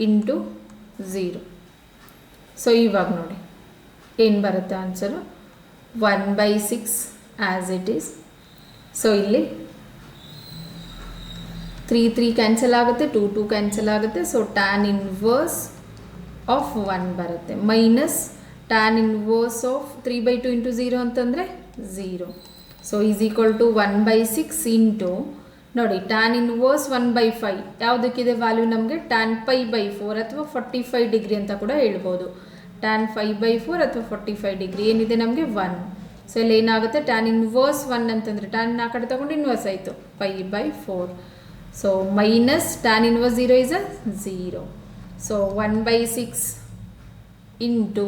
into 0. ಸೊ ಇವಾಗ ನೋಡಿ ಏನು ಬರುತ್ತೆ answer 1/6 as it is. So ಇಲ್ಲಿ 3 3 ಕ್ಯಾನ್ಸಲ್ ಆಗುತ್ತೆ 2 2 ಕ್ಯಾನ್ಸಲ್ ಆಗುತ್ತೆ. ಸೊ ಟ್ಯಾನ್ ಇನ್ವರ್ಸ್ ಆಫ್ 1 ಬರುತ್ತೆ minus tan inverse of 3/2 into 0 ಅಂತಂದರೆ 0. So is equal to 1/6 into ನೋಡಿ ಟ್ಯಾನ್ ಇನ್ವರ್ಸ್ 1/5 ಯಾವುದಕ್ಕಿದೆ ವ್ಯಾಲ್ಯೂ ನಮಗೆ ಟ್ಯಾನ್ π/4 ಅಥವಾ 45 ಡಿಗ್ರಿ ಅಂತ ಕೂಡ ಹೇಳ್ಬೋದು. ಟ್ಯಾನ್ 5/4 ಅಥವಾ 45 ಡಿಗ್ರಿ ಏನಿದೆ ನಮಗೆ 1. ಸೊ ಇಲ್ಲಿ ಏನಾಗುತ್ತೆ ಟ್ಯಾನ್ ಇನ್ವರ್ಸ್ 1 ಅಂತಂದರೆ ಟ್ಯಾನ್ ಆ ಕಡೆ ತಗೊಂಡು ಇನ್ವರ್ಸ್ ಆಯಿತು π/4. So minus tan inverse 0 is a 0. So 1/6 into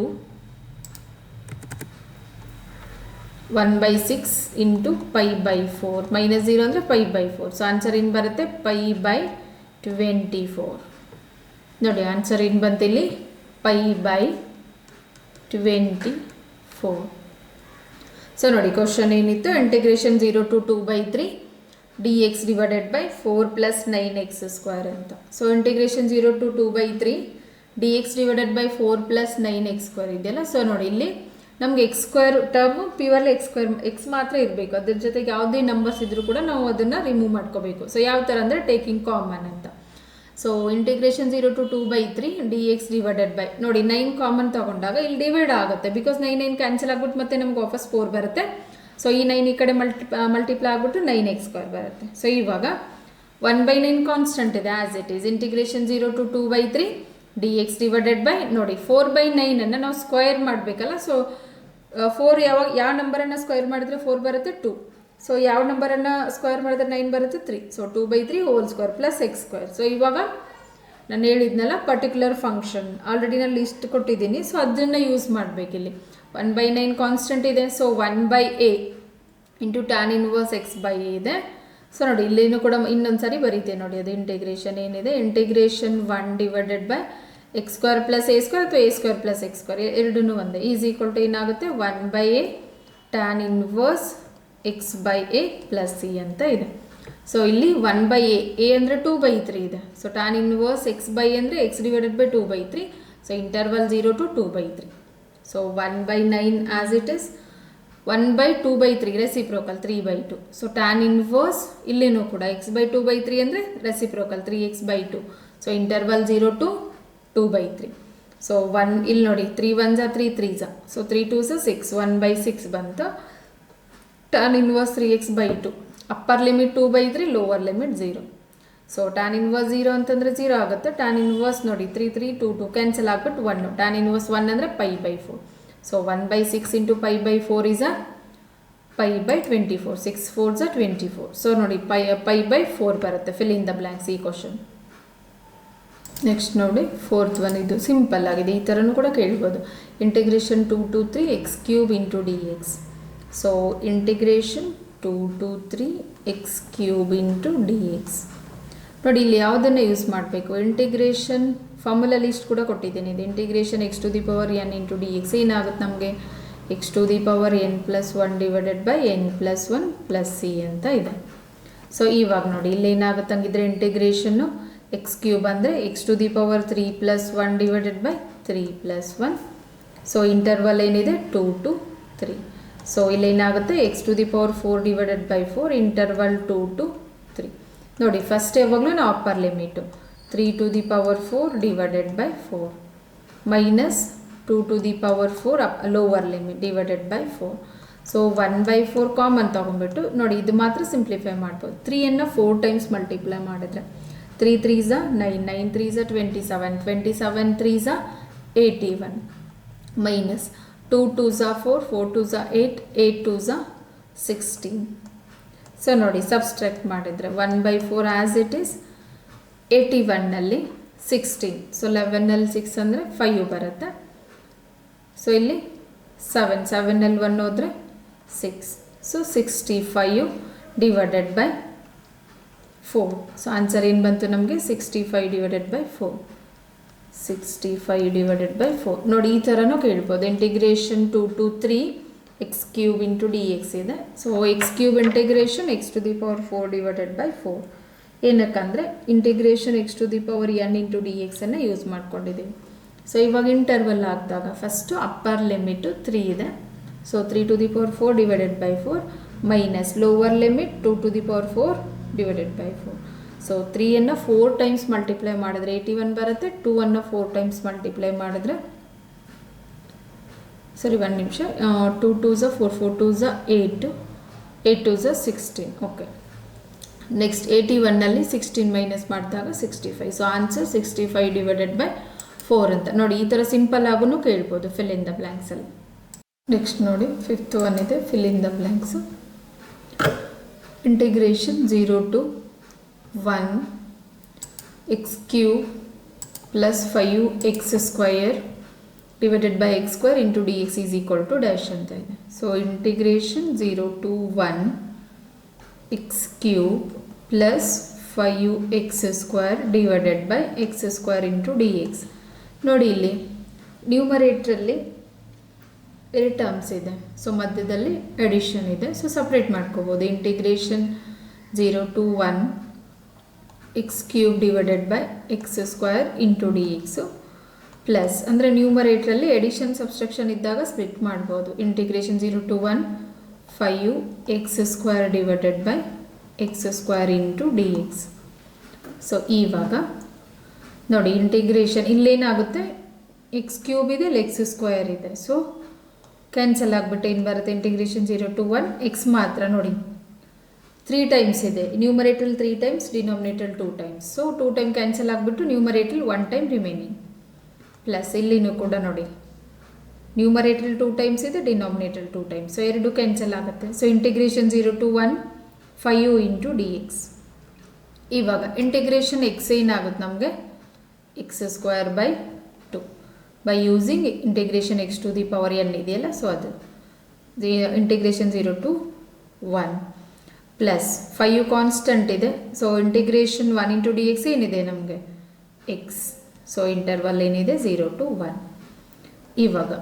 1/6 into π/4 minus 0 ಅಂದರೆ π/4. ಸೊ ಆನ್ಸರ್ ಏನು ಬರುತ್ತೆ π/24 ನೋಡಿ ಆನ್ಸರ್ ಏನು ಬಂತಿಲ್ಲಿ π/24. ಸೊ ನೋಡಿ ಕ್ವಶನ್ ಏನಿತ್ತು integration 0 to 2/3 dx divided by 4 + 9x² ಅಂತ. So integration 0 to 2/3 dx divided by 4 + 9x² ಇದೆಯಲ್ಲ. ಸೊ ನೋಡಿ ಇಲ್ಲಿ ನಮಗೆ x² ಟರ್ಮು ಪ್ಯೂರ್ಲಿ ಎಕ್ಸ್ ಮಾತ್ರ ಇರಬೇಕು, ಅದ್ರ ಜೊತೆಗೆ ಯಾವುದೇ ನಂಬರ್ಸ್ ಇದ್ರೂ ಕೂಡ ನಾವು ಅದನ್ನು ರಿಮೂವ್ ಮಾಡ್ಕೋಬೇಕು. ಸೊ ಯಾವ ಥರ ಅಂದರೆ ಟೇಕಿಂಗ್ ಕಾಮನ್ ಅಂತ. So integration 0 to 2/3 dx divided by ನೋಡಿ 9 ಕಾಮನ್ ತೊಗೊಂಡಾಗ ಇಲ್ಲಿ ಡಿವೈಡ್ ಆಗುತ್ತೆ ಬಿಕಾಸ್ 9 ಕ್ಯಾನ್ಸಲ್ ಆಗ್ಬಿಟ್ಟು ಮತ್ತೆ ನಮ್ಗೆ ವಾಪಸ್ 4 ಬರುತ್ತೆ. ಸೊ ಈ 9 ಈ ಕಡೆ ಮಲ್ಟಿಪ್ಲೈ ಆಗ್ಬಿಟ್ಟು 9x² ಬರುತ್ತೆ. ಸೊ ಇವಾಗ 1/9 ಕಾನ್ಸ್ಟೆಂಟ್ ಇದೆ as it is integration 0 to 2/3 dx divided by ನೋಡಿ 4/9 ನಾವು ಸ್ಕ್ವೇರ್ ಮಾಡಬೇಕಲ್ಲ. ಸೊ 4 ಯಾವ ನಂಬರನ್ನು ಸ್ಕ್ವೇರ್ ಮಾಡಿದ್ರೆ 4 ಬರುತ್ತೆ 2. ಸೊ ಯಾವ ನಂಬರನ್ನು ಸ್ಕ್ವೇರ್ ಮಾಡಿದ್ರೆ 9 ಬರುತ್ತೆ 3. So 2/3 whole square plus x². So ಇವಾಗ ನಾನು ಹೇಳಿದ್ನಲ್ಲ ಪರ್ಟಿಕ್ಯುಲರ್ ಫಂಕ್ಷನ್ ಆಲ್ರೆಡಿ ನಾನು ಲಿಸ್ಟ್ ಕೊಟ್ಟಿದ್ದೀನಿ. ಸೊ ಅದನ್ನು ಯೂಸ್ ಮಾಡಬೇಕಿಲ್ಲಿ 1/9 ಕಾನ್ಸ್ಟೆಂಟ್ ಇದೆ. So 1/a into tan inverse x/a ಇದೆ. ಸೊ ನೋಡಿ ಇಲ್ಲಿನೂ ಕೂಡ ಇನ್ನೊಂದು ಸಾರಿ ಬರೀತೆ ನೋಡಿ ಅದು ಇಂಟಿಗ್ರೇಷನ್ ಏನಿದೆ integration 1 divided by x² plus a² ಅಥವಾ a² ಪ್ಲಸ್ x² ಎರಡೂ ಒಂದೇ ಈಸ್ ಈಕ್ವಲ್ ಟು ಏನಾಗುತ್ತೆ 1/a tan inverse x/a plus c ಅಂತ ಇದೆ. ಸೊ ಇಲ್ಲಿ 1/a ಅಂದರೆ 2/3 ಇದೆ. ಸೊ ಟ್ಯಾನ್ ಇನ್ವರ್ಸ್ x/a ಅಂದರೆ x divided by 2/3. So interval 0 to 2/3. So 1/9 as it is 1/2/3 reciprocal 3/2. So tan inverse ಇಲ್ಲಿನೂ ಕೂಡ x/2/3 ಅಂದರೆ reciprocal 3x/2. So interval 0 to 2/3. So 1 ಇಲ್ಲಿ ನೋಡಿ 3 1s 3 3s. ಸೊ 3 2s 6 1/6 ಬಂತು. Tan inverse 3x/2 upper limit 2/3 lower limit 0. So tan inverse 0 ಅಂತಂದರೆ 0 ಆಗುತ್ತೆ. Tan inverse ನೋಡಿ 3 3 2 2 cancel ಆಗ್ಬಿಟ್ಟು 1. ಟ್ಯಾನ್ ಇನ್ವರ್ಸ್ 1 ಅಂದರೆ π/4. So 1/6 into π/4 is a π/24. 6 4s 24. So ನೋಡಿ π/4 ಬರುತ್ತೆ. ಫಿಲ್ ಇನ್ ದ ಬ್ಲ್ಯಾಂಕ್ಸ್ ಈ ಕ್ವಶನ್. ನೆಕ್ಸ್ಟ್ ನೋಡಿ ಫೋರ್ತ್ ಒನ್, ಇದು ಸಿಂಪಲ್ ಆಗಿದೆ, ಈ ಥರನೂ ಕೂಡ ಕೇಳ್ಬೋದು. Integration 2 to 3 x cube into D x. So integration 2 to 3 x cube into D X. ನೋಡಿ ಇಲ್ಲಿ ಯಾವುದನ್ನು ಯೂಸ್ ಮಾಡಬೇಕು, ಇಂಟಿಗ್ರೇಷನ್ ಫಾರ್ಮುಲಲ್ಲಿ ಇಷ್ಟು ಕೂಡ ಕೊಟ್ಟಿದ್ದೀನಿ. ಇದು integration x to the power n into D x ಏನಾಗುತ್ತೆ ನಮಗೆ, x to the power n plus 1 divided by n plus 1 plus c ಅಂತ ಇದೆ. ಸೊ ಇವಾಗ ನೋಡಿ ಇಲ್ಲಿ ಏನಾಗುತ್ತೆ ಹಂಗಿದ್ರೆ ಇಂಟಿಗ್ರೇಷನ್ನು ಎಕ್ಸ್ ಕ್ಯೂಬ್ ಅಂದರೆ x to the power 3 plus 1 divided by 3 plus 1. So interval ಏನಿದೆ 2 to 3. ಸೊ ಇಲ್ಲಿ ಏನಾಗುತ್ತೆ x to the power 4 divided by 4 interval 2 to 3. ನೋಡಿ ಫಸ್ಟ್ ಯಾವಾಗಲೂ ನಾವು upper limit 3 to the power 4 divided by 4 minus 2 to the power 4 lower limit divided by 4. So 1/4 common ತೊಗೊಂಡ್ಬಿಟ್ಟು ನೋಡಿ ಇದು ಮಾತ್ರ ಸಿಂಪ್ಲಿಫೈ ಮಾಡ್ಬೋದು. 3 4 ಟೈಮ್ಸ್ ಮಲ್ಟಿಪ್ಲೈ ಮಾಡಿದ್ರೆ 3 3s 9, 9 3s 27, 27 3s 81 minus 2 2s 4, 4 2s 8, 8 2s 16. So ನೋಡಿ ಸಬ್ಸ್ಟ್ರಾಕ್ಟ್ ಮಾಡಿದರೆ 1/4 ಆ್ಯಸ್ ಇಟ್ ಈಸ್ 81ನಲ್ಲಿ 16. ಸೊ 11ನಲ್ಲಿ 6 ಅಂದರೆ 5 ಬರುತ್ತೆ. ಸೊ ಇಲ್ಲಿ 7ನಲ್ಲಿ 1 ಹೋದರೆ 6. So 65 divided by 4. So answer ಏನು ಬಂತು ನಮಗೆ 65 ಡಿವೈಡೆಡ್ ಬೈ 4. 65 divided by 4. ನೋಡಿ ಈ ಥರನೂ ಕೇಳ್ಬೋದು. Integration 2 to 3 x cube into D x ಇದೆ. So x cube integration x to the power 4 divided by 4. ಏನಕ್ಕಂದರೆ integration x to the power n into d ಎಕ್ಸನ್ನು ಯೂಸ್ ಮಾಡ್ಕೊಂಡಿದ್ದೀವಿ. ಸೊ ಇವಾಗ interval ಆಗಿದಾಗ ಫಸ್ಟು ಅಪ್ಪರ್ ಲಿಮಿಟು 3 ಇದೆ. So 3 to the power 4 divided by 4 minus lower limit 2 to the power 4 divided by 4. ಸೊ 3 4 times multiply ಮಾಡಿದ್ರೆ 81 ಬರುತ್ತೆ. 2 4 times multiply ಮಾಡಿದ್ರೆ ಸರಿ 1 ನಿಮಿಷ 2 2s 4, 4 2s 8, 8 2s 16. Okay, next 81ನಲ್ಲಿ 16 minus ಮಾಡಿದಾಗ 65. ಸೊ ಆನ್ಸರ್ 65 ಡಿವೈಡೆಡ್ ಬೈ 4 ಅಂತ. ನೋಡಿ ಈ ಥರ ಸಿಂಪಲ್ ಆಗೂ ಕೇಳ್ಬೋದು ಫಿಲ್ ಇನ್ ದ ಬ್ಲ್ಯಾಂಕ್ಸಲ್ಲಿ. ನೆಕ್ಸ್ಟ್ ನೋಡಿ ಫಿಫ್ತ್ ಒನ್ ಇದೆ fill in the blanks. Integration 0 to 1 x cube plus 5 x square divided by x square into D x is equal to dash ಅಂತ ಇದೆ. So integration 0 to 1 x cube plus 5 x square divided by x square into D X. ನೋಡಿ ಇಲ್ಲಿ ನ್ಯೂಮರೇಟ್ರಲ್ಲಿ 2 terms ಇದೆ. So ಮಧ್ಯದಲ್ಲಿ addition ಇದೆ. So separate ಮಾಡ್ಕೋಬೋದು. Integration 0 to 1 x cube divided by x square into d x plus ಅಂದರೆ ನ್ಯೂಮರೇಟ್ರಲ್ಲಿ edition ಸಬ್ಸ್ಟ್ರಕ್ಷನ್ ಇದ್ದಾಗ split ಮಾಡ್ಬೋದು. Integration 0 to 1 5 x square divided by x square into D x. So ಇವಾಗ ನೋಡಿ integration ಇಲ್ಲೇನಾಗುತ್ತೆ X cube ಇದೆ ಇಲ್ಲಿ X square ಇದೆ. So cancel ಆಗಿಬಿಟ್ಟು ಏನು ಬರುತ್ತೆ ಇಂಟಿಗ್ರೇಷನ್ 0 to 1 ಎಕ್ಸ್ ಮಾತ್ರ ನೋಡಿ 3 ಟೈಮ್ಸ್ ಇದೆ. ನ್ಯೂಮರೇಟ್ರಲ್ಲಿ 3 ಟೈಮ್ಸ್, ಡಿನಾಮಿನೇಟ್ರಲ್ಲಿ 2 ಟೈಮ್ಸ್. ಸೊ 2 ಟೈಮ್ ಕ್ಯಾನ್ಸಲ್ ಆಗಿಬಿಟ್ಟು ನ್ಯೂಮರೇಟ್ರಲ್ಲಿ 1 ಟೈಮ್ ರಿಮೈನಿಂಗ್ ಪ್ಲಸ್ ಇಲ್ಲಿನೂ ಕೂಡ ನೋಡಿ ನ್ಯೂಮರೇಟ್ರಲ್ಲಿ 2 ಟೈಮ್ಸ್ ಇದೆ, ಡಿನಾಮಿನೇಟ್ರಲ್ಲಿ 2 ಟೈಮ್ಸ್. ಸೊ 2 ಕ್ಯಾನ್ಸಲ್ ಆಗುತ್ತೆ. So integration 0 to 1 5 into D x. ಇವಾಗ ಇಂಟಿಗ್ರೇಷನ್ ಎಕ್ಸ್ ಏನಾಗುತ್ತೆ ನಮಗೆ x square by 2 by using integration x to the power n ಇದೆಯಲ್ಲ. ಸೊ ಅದು ಇಂಟಿಗ್ರೇಷನ್ 0 to 1 ಪ್ಲಸ್ 5 ಕಾನ್ಸ್ಟೆಂಟ್ ಇದೆ. So integration 1 into D x ಏನಿದೆ ನಮಗೆ X. So interval ಏನಿದೆ 0 to 1. ಇವಾಗ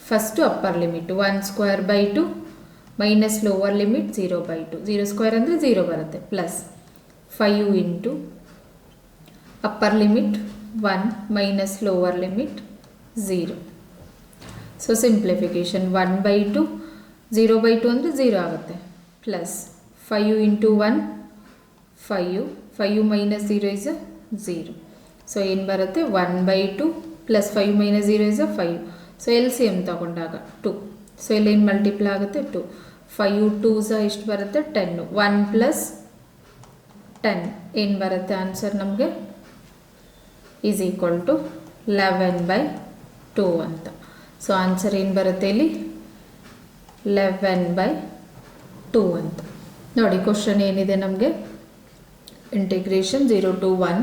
first upper limit 1 square by 2 minus lower limit 0 by 2. 0 square ಅಂದರೆ 0 ಬರುತ್ತೆ plus 5 into upper limit 1 minus lower limit 0. So simplification 1 by 2 0 by 2 ಅಂದರೆ 0 ಆಗುತ್ತೆ plus 5 into 1 5, 5 minus 0 is 0. So ಏನು ಬರುತ್ತೆ 1 by 2 plus 5 minus 0 is 5. So L C M ತಗೊಂಡಾಗ 2. So ಇಲ್ಲಿ ಏನು multiply ಆಗುತ್ತೆ 2. 5 2s ಎಷ್ಟು ಬರುತ್ತೆ 10. 1 ಪ್ಲಸ್ 10 ಏನು ಬರುತ್ತೆ ಆನ್ಸರ್ ನಮಗೆ ಈಸ್ ಈಕ್ವಲ್ ಟು 11 by 2 ಅಂತ. ಸೊ ಆನ್ಸರ್ ಏನು ಬರುತ್ತೆ ಇಲ್ಲಿ 11 by 2 ಅಂತ. ನೋಡಿ ಕ್ವಶನ್ ಏನಿದೆ ನಮಗೆ integration 0 to 1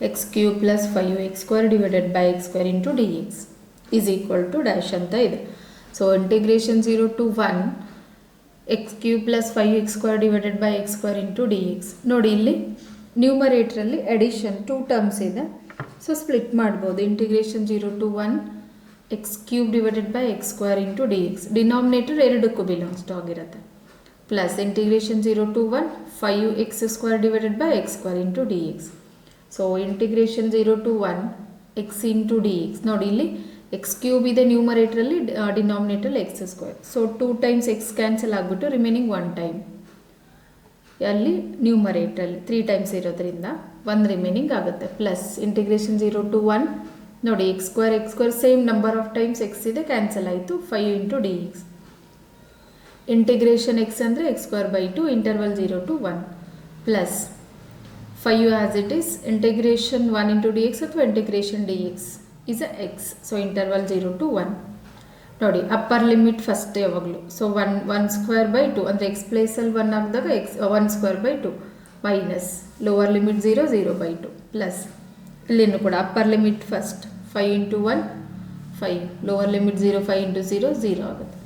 x cube plus 5x² divided by x² into D x is equal to dash ಅಂತ ಇದೆ. So integration 0 to 1 x cube plus 5x² divided by x² into D X. ನೋಡಿ ಇಲ್ಲಿ ನ್ಯೂಮರೇಟ್ರಲ್ಲಿ addition 2 terms ಇದೆ, so split ಮಾಡ್ಬೋದು. Integration 0 to 1 x cube divided by x² into D x, denominator ಎರಡಕ್ಕೂ belongs to ಆಗಿರುತ್ತೆ. Plus integration 0 to 1 5x² divided by x² into D x. So integration 0 to 1 x into D X. ನೋಡಿ ಇಲ್ಲಿ x cube ಇದೆ ನ್ಯೂಮರೇಟ್ರಲ್ಲಿ, denominator x². So 2 times x cancel ಆಗಿಬಿಟ್ಟು remaining 1 time. ಅಲ್ಲಿ ನ್ಯೂಮರೇಟ್ರಲ್ಲಿ 3 times ಇರೋದ್ರಿಂದ 1 ರಿಮೈನಿಂಗ್ ಆಗುತ್ತೆ. ಪ್ಲಸ್ ಇಂಟಿಗ್ರೇಷನ್ 0 to 1 ನೋಡಿ x² same number of times x ಇದೆ, ಕ್ಯಾನ್ಸಲ್ ಆಯಿತು 5 into D x. Integration x ಅಂದರೆ x²/2 interval 0 to 1 plus 5 as it is integration 1 into D x ಅಥವಾ integration d x is a x. So interval 0 to 1 ನೋಡಿ upper limit first ಯಾವಾಗಲೂ. So 1² ಅಂದರೆ X ಪ್ಲೇಸಲ್ಲಿ 1 ಹಾಕಿದಾಗ x1² minus lower limit 0/2 plus ಇಲ್ಲಿನೂ ಕೂಡ upper limit first 5 into 1 5, lower limit 0 5 into 0 0 ಆಗುತ್ತೆ.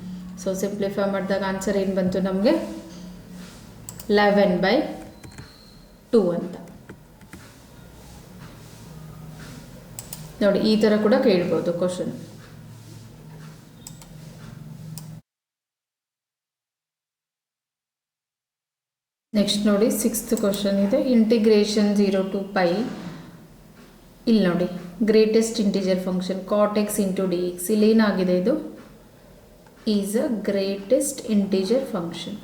So simplify ಮಾಡಿದಾಗ ಆನ್ಸರ್ ಏನು ಬಂತು ನಮಗೆ 11/2 ಅಂತ. ನೋಡಿ ಈ ಥರ ಕೂಡ ಕೇಳ್ಬೋದು ಕ್ವಶನ್. ನೆಕ್ಸ್ಟ್ ನೋಡಿ 6th ಕ್ವಶನ್ ಇದೆ. Integration 0 to π. ಇಲ್ಲಿ ನೋಡಿ greatest integer function cot x into D x. ಇಲ್ಲಿ ಏನಾಗಿದೆ, ಇದು is a greatest integer function.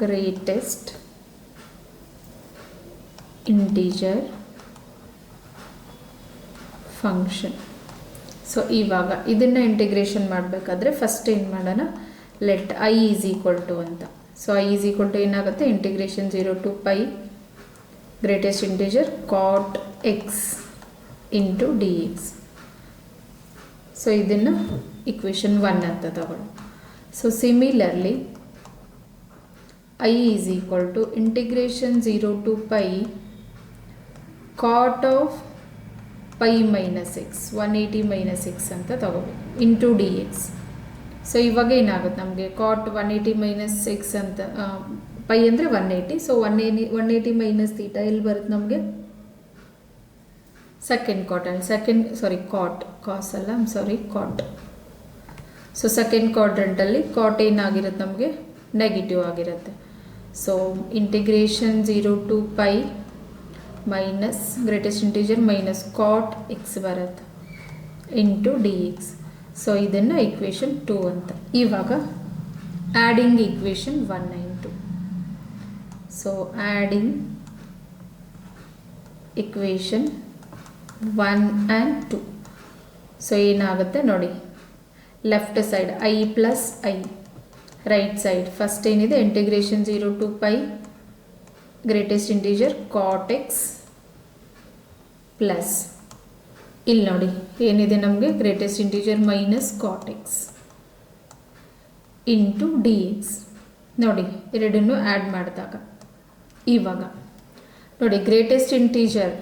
Greatest integer function. So ಇವಾಗ ಇದನ್ನು ಇಂಟಿಗ್ರೇಷನ್ ಮಾಡಬೇಕಾದ್ರೆ ಫಸ್ಟ್ ಏನು ಮಾಡೋಣ, let I is equal to ಅಂತ. So I is equal to ಏನಾಗುತ್ತೆ, integration 0 to π greatest integer cot x into D x. So ಇದನ್ನು equation 1 ಅಂತ ತಗೊಳ್ಳಿ. So similarly I is equal to integration 0 to π cot of π minus x 180 minus x ಅಂತ ತಗೋಬೇಕು into D x. So ಇವಾಗ ಏನಾಗುತ್ತೆ ನಮಗೆ cot 180 minus x ಅಂತ, pi ಅಂದರೆ 180. ಸೊ 180 ಮೈನಸ್ ಥೀಟಾ ಎಲ್ಲಿ ಬರುತ್ತೆ ನಮಗೆ, ಸೆಕೆಂಡ್ ಕಾಟ್ ಕಾಸ್ ಅಲ್ಲ cot. ಸೊ ಸೆಕೆಂಡ್ ಕ್ವಾಡ್ರಂಟಲ್ಲಿ cot ಏನಾಗಿರುತ್ತೆ ನಮಗೆ ನೆಗೆಟಿವ್ ಆಗಿರುತ್ತೆ. So integration 0 to π minus greatest integer minus cot x ಬರುತ್ತೆ ಇಂಟು ಡಿ ಎಕ್ಸ್. ಸೊ ಇದನ್ನು ಇಕ್ವೇಷನ್ 2 ಅಂತ. ಇವಾಗ adding equation 1 and 2. So adding equation 1 and 2. So ಏನಾಗುತ್ತೆ ನೋಡಿ, left side I plus I, right side first ಏನಿದೆ integration 0 to π greatest integer cot x plus ಇಲ್ಲಿ ನೋಡಿ ಏನಿದೆ ನಮಗೆ greatest integer minus cot x into D X. ನೋಡಿ ಎರಡನ್ನೂ add ಮಾಡಿದಾಗ ಇವಾಗ ನೋಡಿ greatest integer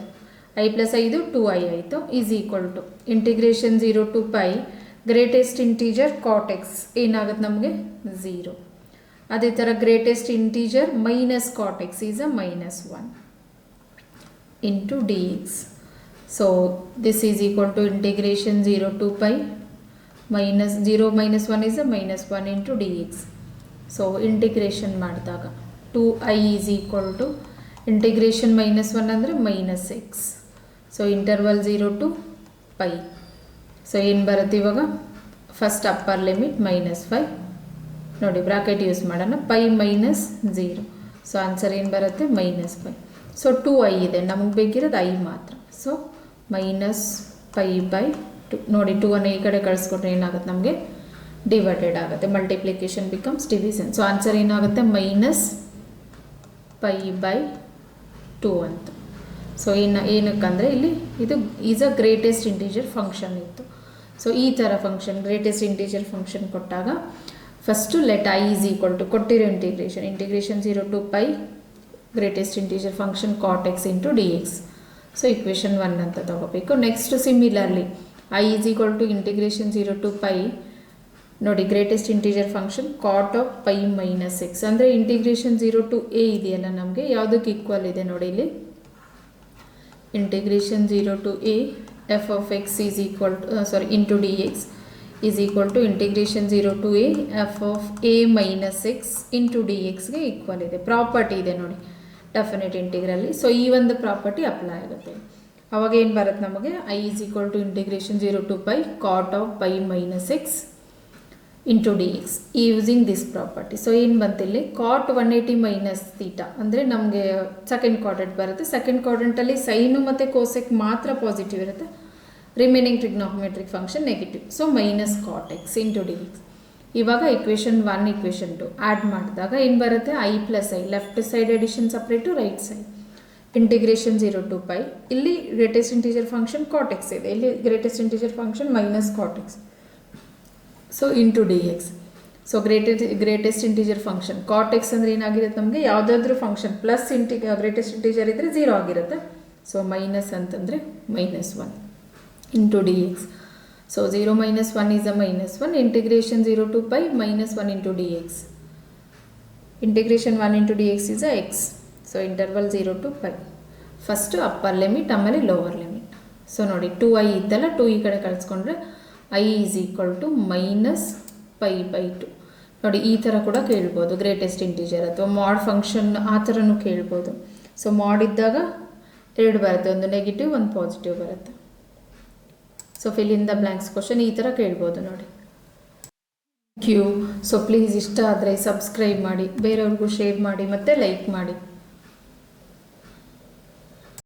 I plus 5 2i ಆಯಿತು is equal to integration 0 to π greatest integer cot x ಏನಾಗುತ್ತೆ ನಮಗೆ 0. ಅದೇ ಥರ greatest integer minus cot x is a -1 into D x. So this is equal to integration 0 to π minus 0 minus 1 is a -1 into D x. So integration ಮಾಡಿದಾಗ 2i is equal to integration -1 ಅಂದರೆ -x. So interval 0 to π. So ಏನು ಬರುತ್ತೆ ಇವಾಗ, first upper limit -5 ನೋಡಿ bracket use ಮಾಡೋಣ, π minus 0. So answer ಏನು ಬರುತ್ತೆ -5. So 2i ಇದೆ, ನಮಗೆ ಬೇಕಿರೋದು i ಮಾತ್ರ. ಸೊ -π/2 ನೋಡಿ 2 ಅನ್ನು ಈ ಕಡೆ ಕಳಿಸ್ಕೊಟ್ರೆ ಏನಾಗುತ್ತೆ ನಮಗೆ ಡಿವೈಡೆಡ್ ಆಗುತ್ತೆ, multiplication becomes division. So answer ಏನಾಗುತ್ತೆ -π/2 ಅಂತ. ಸೊ ಏನಕ್ಕಂದರೆ ಇಲ್ಲಿ ಇದು is a greatest integer function ಇತ್ತು. ಸೊ ಈ ಥರ ಫಂಕ್ಷನ್ ಗ್ರೇಟೆಸ್ಟ್ ಇಂಟಿಜರ್ ಫಂಕ್ಷನ್ ಕೊಟ್ಟಾಗ first let I is equal to ಕೊಟ್ಟಿರೋ integration 0 to π greatest integer function cot x into D x. So equation 1 ಅಂತ ತಗೋಬೇಕು. Next similarly I is equal to integration 0 to pi ನೋಡಿ greatest integer function cot of pi minus X ಅಂದರೆ integration 0 to a ಇದೆಯಲ್ಲ ನಮಗೆ ಯಾವುದಕ್ಕೆ equal ಇದೆ ನೋಡಿ ಇಲ್ಲಿ integration 0 to a f of x is equal to into dx is equal to integration 0 to a f of a minus x into dx ಗೆ equal ಇದೆ. Property ಇದೆ ನೋಡಿ ಡೆಫಿನೆಟ್ ಇಂಟಿಗ್ರಲ್ಲಿ. ಸೊ ಈ ಒಂದು ಪ್ರಾಪರ್ಟಿ ಅಪ್ಲೈ ಆಗುತ್ತೆ. ಅವಾಗ ಏನು ಬರುತ್ತೆ ನಮಗೆ I is equal to integration 0 to pi cot of pi minus x into dx using this property. So ಏನು ಬಂತಿಲ್ಲಿ ಕಾಟ್ 180 ಮೈನಸ್ ಥೀಟಾ ಅಂದರೆ ನಮಗೆ ಸೆಕೆಂಡ್ ಕ್ವಾಡ್ರೆಂಟ್ ಬರುತ್ತೆ. ಸೆಕೆಂಡ್ ಕ್ವಾಡ್ರೆಂಟಲ್ಲಿ ಸೈನು ಮತ್ತು ಕೋಸೆಕ್ ಮಾತ್ರ ಪಾಸಿಟಿವ್ ಇರುತ್ತೆ, remaining trigonometric function negative. So minus cot x into D x. ಇವಾಗ ಇಕ್ವೇಷನ್ 1 ಇಕ್ವೇಷನ್ 2 ಆ್ಯಡ್ ಮಾಡಿದಾಗ ಏನು ಬರುತ್ತೆ I plus I left side addition separate right side integration 0 to pi ಇಲ್ಲಿ greatest integer function cot x ಇದೆ, ಇಲ್ಲಿ greatest integer function minus cot x. So into D x. So greatest integer function cot x ಅಂದರೆ ಏನಾಗಿರುತ್ತೆ ನಮಗೆ ಯಾವುದಾದ್ರೂ function plus greatest integer ಇದ್ದರೆ 0 ಆಗಿರುತ್ತೆ. So minus ಅಂತಂದರೆ -1 into D x. So 0 minus 1 is a -1 integration 0 to pi -1 into dx. Integration 1 into dx is a x. So interval 0 to pi. First upper limit ಆಮೇಲೆ lower limit. So ನೋಡಿ 2i ಇತ್ತಲ್ಲ 2 ಈ ಕಡೆ ಕಳಿಸ್ಕೊಂಡ್ರೆ I is equal to -pi/2. ನೋಡಿ ಈ ಥರ ಕೂಡ ಕೇಳ್ಬೋದು ಗ್ರೇಟೆಸ್ಟ್ ಇಂಟೀಜರ್ ಅಥವಾ ಮಾಡ್ ಫಂಕ್ಷನ್ ಆ ಥರನೂ ಕೇಳ್ಬೋದು. ಸೊ ಮಾಡ್ ಇದ್ದಾಗ 2 ಬರುತ್ತೆ, ಒಂದು ನೆಗೆಟಿವ್ ಒಂದು ಪಾಸಿಟಿವ್ ಬರುತ್ತೆ. So fill in the blanks question ಈ ಥರ ಕೇಳ್ಬೋದು ನೋಡಿ. Thank you. ಸೊ ಪ್ಲೀಸ್ ಇಷ್ಟ ಆದರೆ ಸಬ್ಸ್ಕ್ರೈಬ್ ಮಾಡಿ, ಬೇರೆಯವ್ರಿಗೂ ಶೇರ್ ಮಾಡಿ ಮತ್ತು ಲೈಕ್ ಮಾಡಿ.